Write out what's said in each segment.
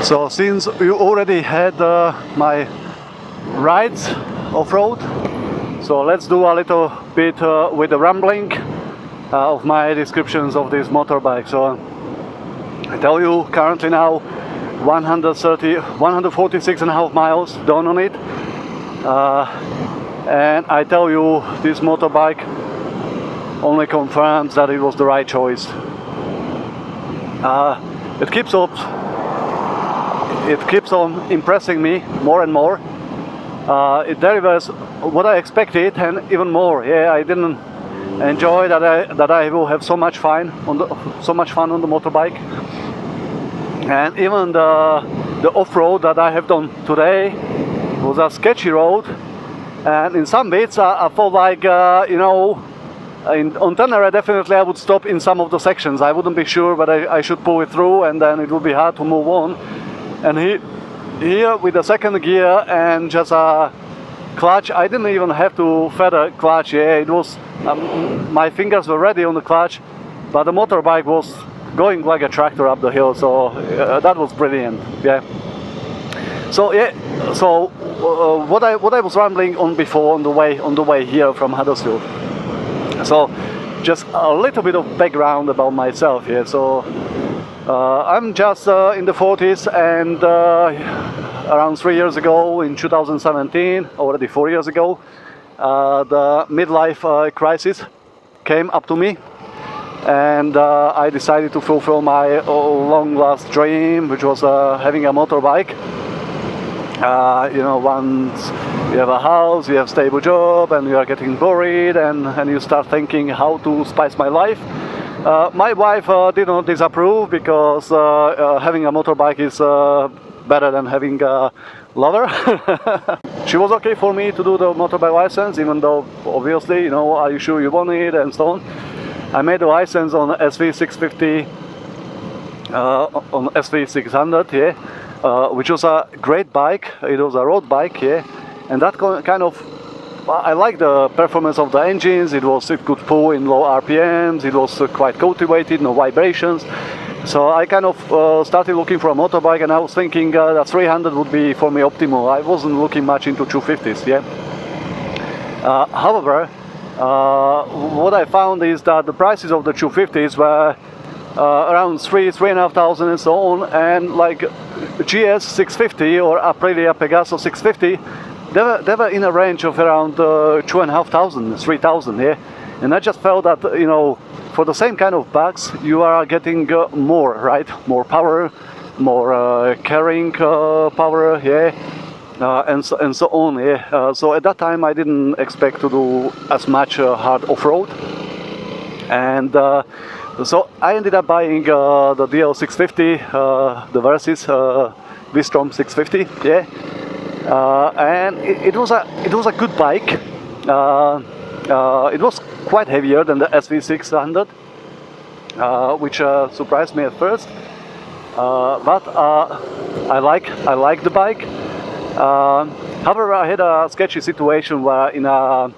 So since you already had my rides off-road, so let's do a little bit with the rambling of my descriptions of this motorbike. So I tell you currently now 146.5 miles done on it, and I tell you this motorbike only confirms that it was the right choice. It keeps on impressing me more and more. It delivers what I expected and even more. Yeah, I didn't enjoy that I will have so much fun on the motorbike, and even the off-road that I have done today was a sketchy road, and in some bits I felt like on Tener definitely I would stop in some of the sections. I wouldn't be sure, but I should pull it through, and then it would be hard to move on. And here with the second gear and just a clutch, I didn't even have to feather clutch. Yeah, it was my fingers were ready on the clutch, but the motorbike was going like a tractor up the hill. So that was brilliant. Yeah. So yeah. So what I was rambling on before on the way here from Huddersfield. So just a little bit of background about myself here. So I'm just in the 40s, and around 3 years ago, in 2017, already 4 years ago, the midlife crisis came up to me, and I decided to fulfill my long last dream, which was having a motorbike. Once you have a house, you have a stable job, and you are getting worried, and you start thinking how to spice my life. My wife did not disapprove, because having a motorbike is better than having a lover. She was okay for me to do the motorbike license, even though obviously, are you sure you want it, and so on. I made the license on SV650, on SV600, yeah. Which was a great bike. It was a road bike, yeah, and that kind of, I like the performance of the engines. It could pull in low RPMs. It was quite cultivated, no vibrations. So I kind of started looking for a motorbike, and I was thinking that 300 would be for me optimal. I wasn't looking much into 250s, yeah. However, what I found is that the prices of the 250s were around 3,500 and so on, and like GS 650 or Aprilia Pegaso 650, they were in a range of around 2,500, 3,000, yeah. And I just felt that for the same kind of bucks you are getting more, right? More power, more carrying power, yeah, and so on, yeah. So at that time I didn't expect to do as much hard off-road, and so I ended up buying the DL650, the Versys Vistrom 650, yeah, and it was a good bike. It was quite heavier than the SV600, which surprised me at first. But I like the bike. However, I had a sketchy situation where in a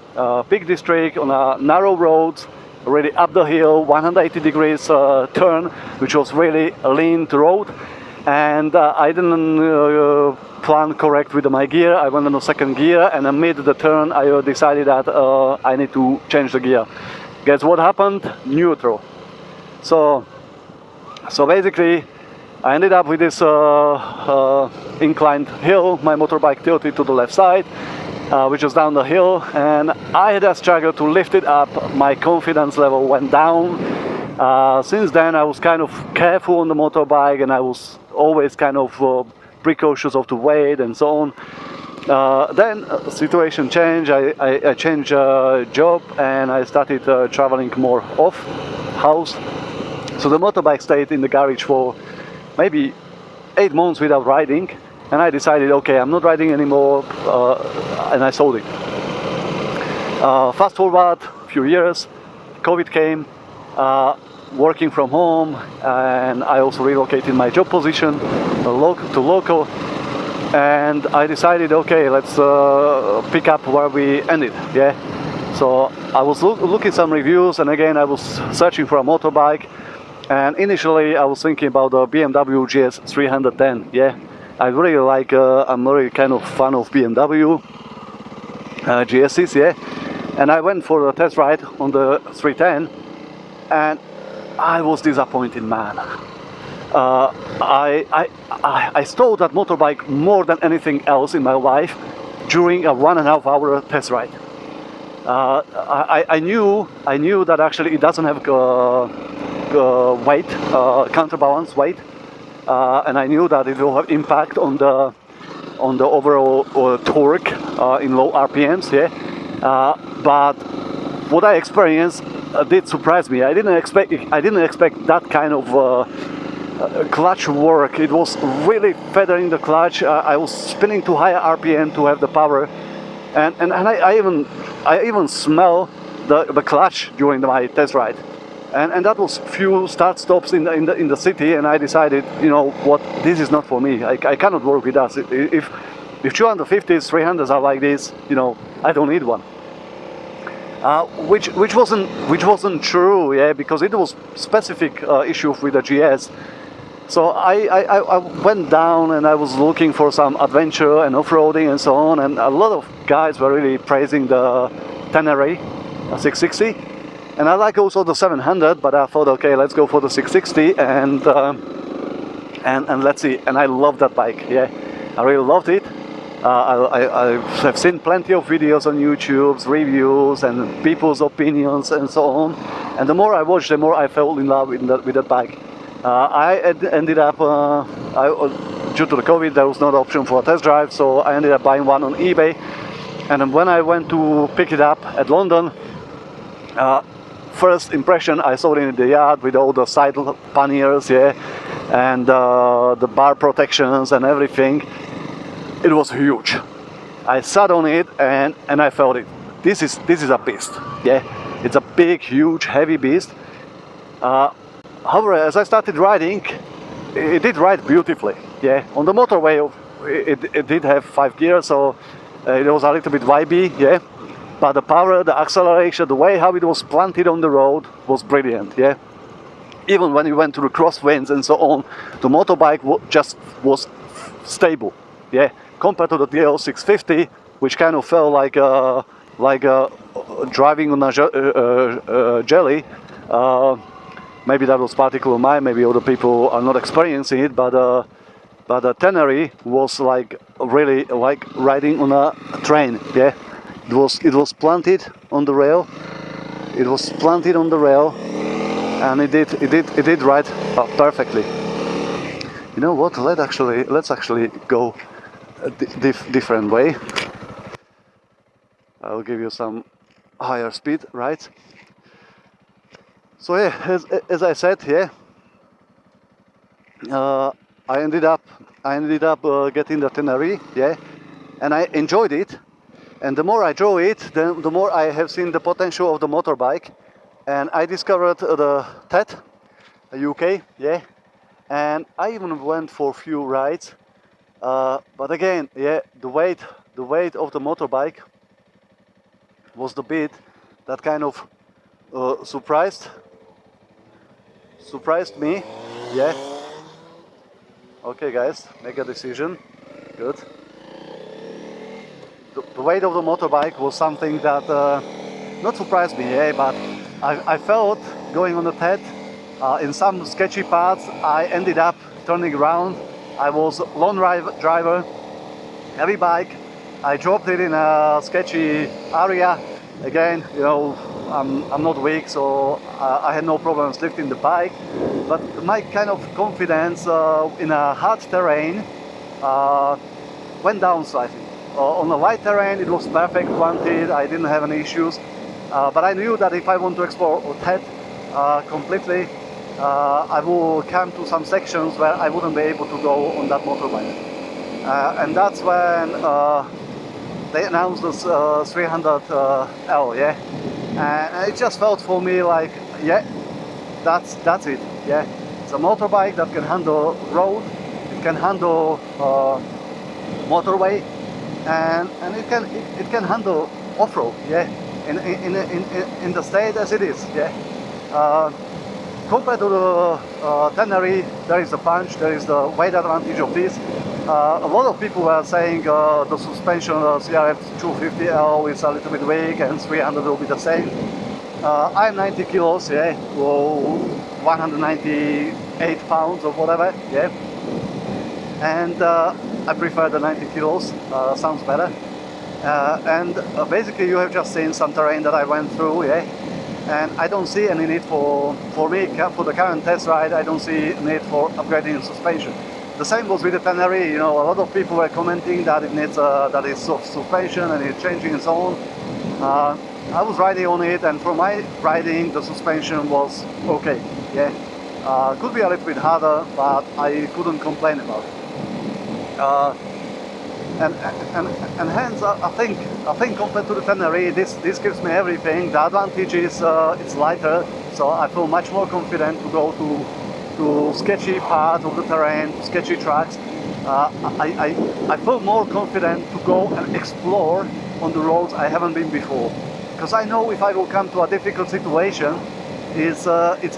Peak District on a narrow road, really up the hill, 180 degrees turn, which was really a lean road, and I didn't plan correct with my gear. I went on the second gear, and amid the turn I decided that I need to change the gear. Guess what happened? Neutral. So basically I ended up with this inclined hill. My motorbike tilted to the left side, which was down the hill, and I had a struggle to lift it up. My confidence level went down. Since then I was kind of careful on the motorbike, and I was always kind of precautious of the weight and so on. Then situation changed. I changed job, and I started traveling more off house. So the motorbike stayed in the garage for maybe 8 months without riding. And I decided, okay, I'm not riding anymore, and I sold it. Fast forward a few years, COVID came, working from home, and I also relocated my job position to local, and I decided, okay, let's pick up where we ended, yeah. So I was looking some reviews, and again I was searching for a motorbike, And initially I was thinking about the BMW GS310. Yeah, I really like. I'm really kind of fan of BMW GSs. Yeah, and I went for a test ride on the 310, and I was disappointed, man. I stole that motorbike more than anything else in my life during a 1.5 hour test ride. I knew that actually it doesn't have weight, counterbalance weight, and I knew that it will have impact on the overall torque in low RPMs. Yeah, but what I experienced did surprise me. I didn't expect that kind of clutch work. It was really feathering the clutch. I was spinning to higher RPM to have the power, and I even smell the clutch during my test ride, and that was few start stops in the city, and I decided, you know what, this is not for me. I cannot work with that. If 250s, 300s are like this, you know, I don't need one. Which wasn't true, yeah, because it was specific issue with the GS. So I went down and I was looking for some adventure and off-roading and so on, and a lot of guys were really praising the Tener&e 660, and I like also the 700, but I thought, okay, let's go for the 660 and let's see. And I love that bike, yeah, I really loved it. I have seen plenty of videos on YouTube, reviews and people's opinions and so on, and the more I watched, the more I fell in love with that bike. I ended up, due to the COVID, there was no option for a test drive, so I ended up buying one on eBay. And when I went to pick it up at London, first impression, I saw it in the yard with all the side panniers, yeah, and the bar protections and everything. It was huge. I sat on it and I felt it. This is a beast, yeah. It's a big, huge, heavy beast. However, as I started riding, it did ride beautifully. Yeah, on the motorway, it did have 5 gears, so it was a little bit vibey. Yeah, but the power, the acceleration, the way how it was planted on the road was brilliant. Yeah, even when you went to the crosswinds and so on, the motorbike just was stable. Yeah, compared to the DL650, which kind of felt like driving on a jelly. Maybe that was particular mine, maybe other people are not experiencing it, but the Tener&e was like really like riding on a train. Yeah, it was planted on the rail. It was planted on the rail, and it did ride perfectly. You know what? Let's actually go a different way. I'll give you some higher speed, right? So yeah, as I said, yeah, I ended up getting the Tener&e, yeah, and I enjoyed it. And the more I drove it, the more I have seen the potential of the motorbike, and I discovered the TED, UK, yeah, and I even went for a few rides. But again, yeah, the weight of the motorbike was the bit that kind of surprised me. Yeah. Okay, guys, make a decision. Good. The weight of the motorbike was something that not surprised me, yeah, but I felt going on the TED. In some sketchy parts, I ended up turning around. I was lone driver, heavy bike. I dropped it in a sketchy area. Again, you know, I'm not weak, so I had no problems lifting the bike. But my kind of confidence in a hard terrain went down slightly. On the light terrain, it was perfect, planted. I didn't have any issues. But I knew that if I want to explore TED completely, I will come to some sections where I wouldn't be able to go on that motorbike. And that's when they announced this 300L, yeah. And it just felt for me like, yeah, that's it, yeah. It's a motorbike that can handle road, it can handle motorway, and it can handle off-road, yeah. In the state as it is, yeah. compared to the Tenere, there is the punch, there is the weight advantage of this. A lot of people were saying the suspension CRF300L is a little bit weak and 300 will be the same. I'm 90 kilos, yeah, or 198 pounds or whatever, yeah. And I prefer the 90 kilos, sounds better. And basically you have just seen some terrain that I went through, yeah. And I don't see any need for me, for the current test ride, I don't see need for upgrading suspension. The same was with the Tenere, you know, a lot of people were commenting that it needs that it's soft suspension and it's changing and so on. I was riding on it, and for my riding the suspension was okay, yeah. Could be a little bit harder, but I couldn't complain about it. And hence I think compared to the Tenere, this gives me everything. The advantage is it's lighter, so I feel much more confident to go to sketchy parts of the terrain, sketchy tracks. I feel more confident to go and explore on the roads I haven't been before, because I know if I will come to a difficult situation, it's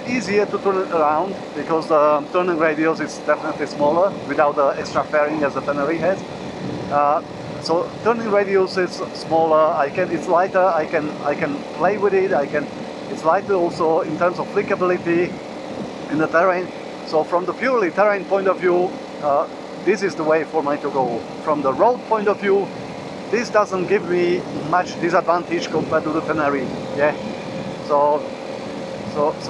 easier to turn it around, because the turning radius is definitely smaller without the extra fairing as the Tenere has. So turning radius is smaller. It's lighter. I can play with it. It's lighter also in terms of flickability in the terrain. So from the purely terrain point of view, this is the way for me to go. From the road point of view, this doesn't give me much disadvantage compared to the Tenere. Yeah. So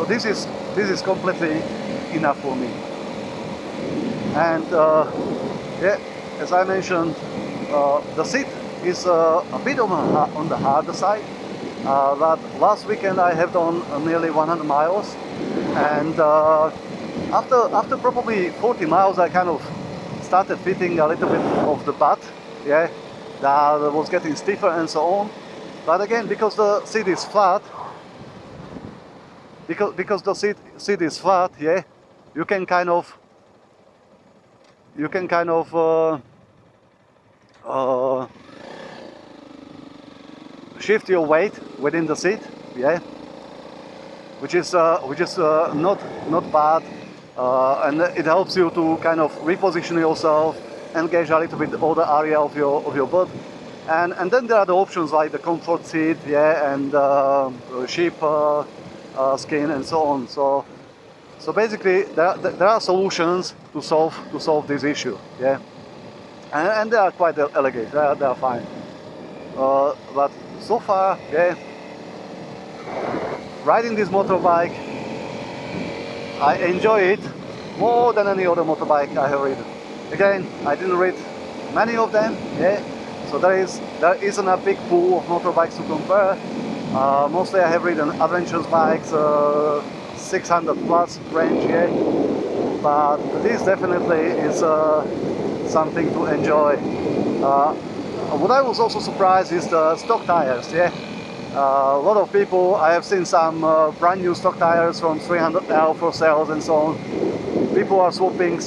this is completely enough for me. And yeah, as I mentioned, the seat is a bit on the harder side. But last weekend I have done nearly 100 miles, and after probably 40 miles I kind of started feeling a little bit of the butt, yeah, that was getting stiffer and so on. But again, because the seat is flat, because the seat is flat, yeah, you can kind of shift your weight within the seat, yeah, which is not bad, and it helps you to kind of reposition yourself, engage a little bit other area of your butt, and then there are the options like the comfort seat, yeah, and sheep skin and so on. So basically there are solutions to solve this issue, yeah, and they are quite elegant. They are fine. But so far, yeah, riding this motorbike, I enjoy it more than any other motorbike I have ridden. Again, I didn't ride many of them, yeah, so there isn't a big pool of motorbikes to compare. Mostly I have ridden adventure bikes, 600 plus range, yeah, but this definitely is something to enjoy. What I was also surprised is the stock tires, yeah. A lot of people, I have seen some brand new stock tires from 300L for sales and so on. People are swapping